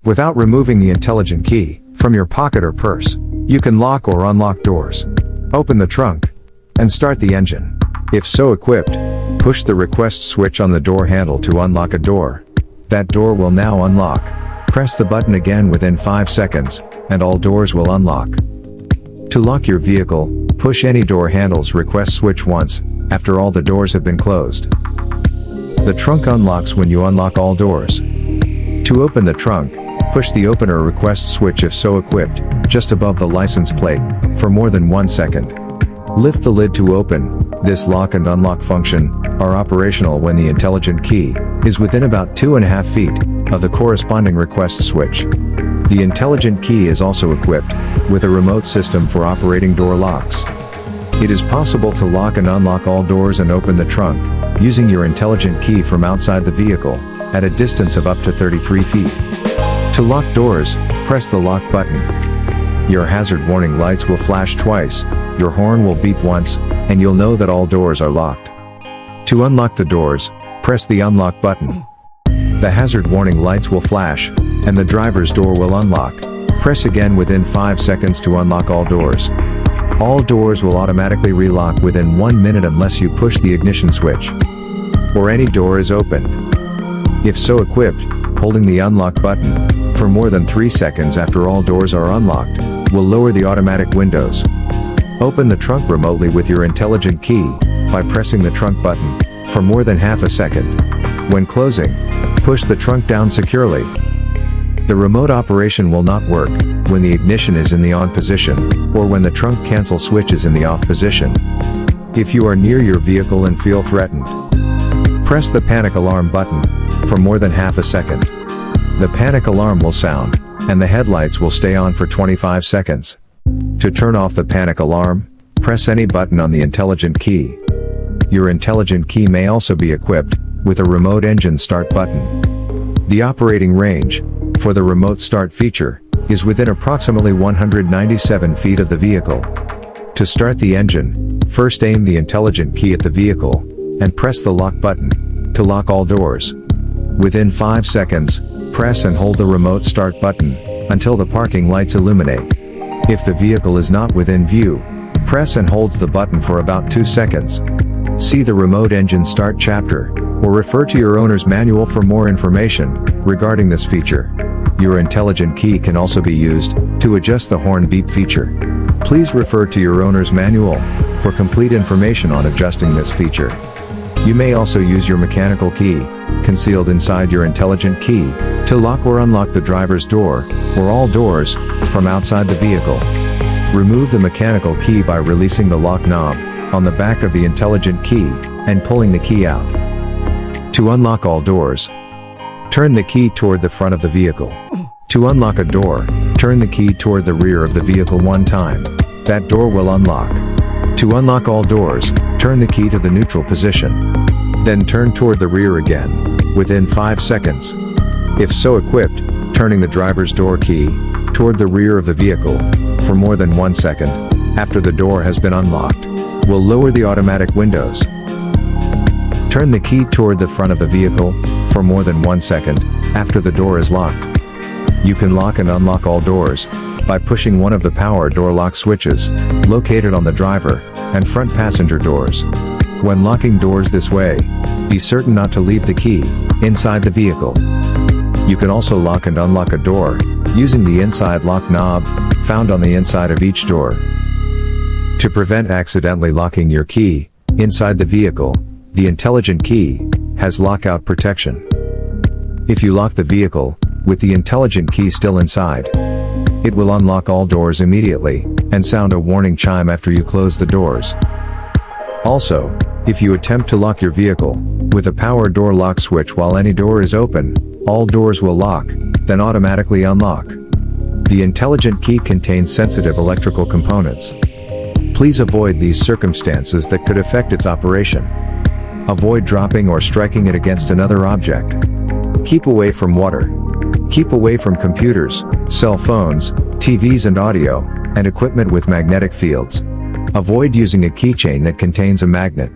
Without removing the intelligent key from your pocket or purse, you can lock or unlock doors, open the trunk, and start the engine. If so equipped, push the request switch on the door handle to unlock a door. That door will now unlock. Press the button again within 5 seconds, and all doors will unlock. To lock your vehicle, push any door handle's request switch once, after all the doors have been closed. The trunk unlocks when you unlock all doors. To open the trunk, push the opener request switch if so equipped, just above the license plate, for more than 1 second. Lift the lid to open. This lock and unlock function are operational when the intelligent key is within about 2.5 feet of the corresponding request switch. The intelligent key is also equipped with a remote system for operating door locks. It is possible to lock and unlock all doors and open the trunk using your intelligent key from outside the vehicle at a distance of up to 33 feet. To lock doors, press the lock button. Your hazard warning lights will flash twice, your horn will beep once, and you'll know that all doors are locked. To unlock the doors, press the unlock button. The hazard warning lights will flash, and the driver's door will unlock. Press again within 5 seconds to unlock all doors. All doors will automatically relock within 1 minute unless you push the ignition switch, or any door is opened. If so equipped, holding the unlock button for more than 3 seconds after all doors are unlocked will lower the automatic windows. Open the trunk remotely with your intelligent key by pressing the trunk button for more than half a second. When closing, push the trunk down securely. The remote operation will not work when the ignition is in the on position or when the trunk cancel switch is in the off position. If you are near your vehicle and feel threatened, press the panic alarm button for more than half a second. The panic alarm will sound, and the headlights will stay on for 25 seconds. To turn off the panic alarm, press any button on the intelligent key. Your intelligent key may also be equipped with a remote engine start button. The operating range for the remote start feature is within approximately 197 feet of the vehicle. To start the engine, first aim the intelligent key at the vehicle and press the lock button to lock all doors. Within 5 seconds, press and hold the remote start button until the parking lights illuminate. If the vehicle is not within view, press and hold the button for about 2 seconds. See the remote engine start chapter, or refer to your owner's manual for more information regarding this feature. Your intelligent key can also be used to adjust the horn beep feature. Please refer to your owner's manual for complete information on adjusting this feature. You may also use your mechanical key, concealed inside your intelligent key, to lock or unlock the driver's door, or all doors, from outside the vehicle. Remove the mechanical key by releasing the lock knob on the back of the intelligent key and pulling the key out. To unlock all doors, turn the key toward the front of the vehicle. To unlock a door, turn the key toward the rear of the vehicle 1 time. That door will unlock. To unlock all doors, turn the key to the neutral position. Then turn toward the rear again, within 5 seconds. If so equipped, turning the driver's door key toward the rear of the vehicle for more than 1 second after the door has been unlocked will lower the automatic windows. Turn the key toward the front of the vehicle for more than 1 second after the door is locked. You can lock and unlock all doors by pushing one of the power door lock switches located on the driver and front passenger doors. When locking doors this way, be certain not to leave the key inside the vehicle. You can also lock and unlock a door using the inside lock knob found on the inside of each door. To prevent accidentally locking your key inside the vehicle, the intelligent key has lockout protection. If you lock the vehicle with the intelligent key still inside, it will unlock all doors immediately and sound a warning chime after you close the doors. Also, if you attempt to lock your vehicle with a power door lock switch while any door is open, all doors will lock, then automatically unlock. The intelligent key contains sensitive electrical components. Please avoid these circumstances that could affect its operation. Avoid dropping or striking it against another object. Keep away from water. Keep away from computers, cell phones, TVs and audio, and equipment with magnetic fields. Avoid using a keychain that contains a magnet.